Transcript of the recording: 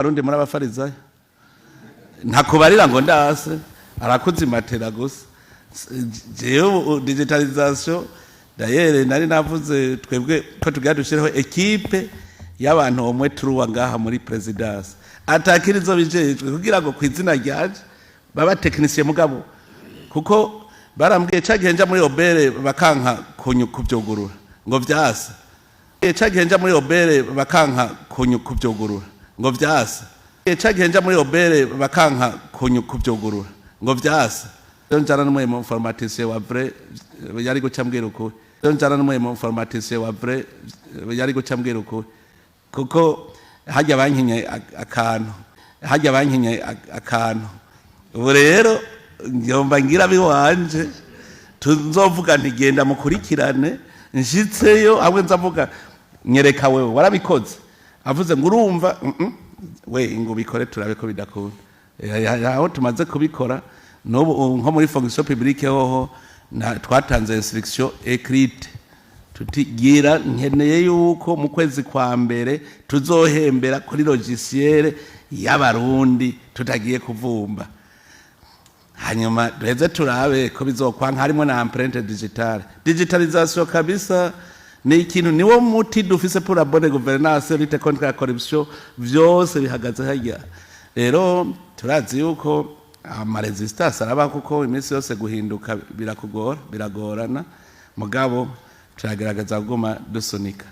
Arundi muri abafarizayo ntakubarira ngo ndase arakuzimatera gusa jewe digitalisation dayere nari navuze twebwe ko tugiye dushireho equipe y'abantu omwe turuwa ngaha muri presidence atakirizo bijejwe kugira ngo kwizina ryaje baba technicien mugabo kuko barambwiye cagenja muri obere bakanka kubyogurura ngo vyasa cagenja muri obere bakanka kubyogurura ngo vyasa cagenja muri obere bakanka kubyogurura ngo vyasa njana n'umwe mu informaticien wa vrai yari gucambwira uko njana n'umwe mu informaticien wa vrai yari gucambwira uko kuko hajya bankinye akantu ubu rero ngomba ngira biwanje tuzovuga ntigenda mukurikirane nshitseyo hamwe nzavuga nyereka wewe warabikoze avuze ngo urumva we ngo bikore turabe ko bidakunda aho tumaze kubikora n'ubu nko muri fonction publique hoho twatanze instruction écrite tutigira nkeneye yuko mu kwezi kwa mbere tuzohembera kuri logiciel y'abarundi tutagiye kuvumba hanyuma duheze turabe ko bizokwanka harimo na empreinte digitale digitalisation kabisa ni ikintu niwo muti dufise pour la bonne gouvernance lutte contre la corruption vyose bihagaze hajya rero turazi yuko amaresistance araba kuko iminsi yose guhinduka biragorana mugabo turagerageza kuguma dusunika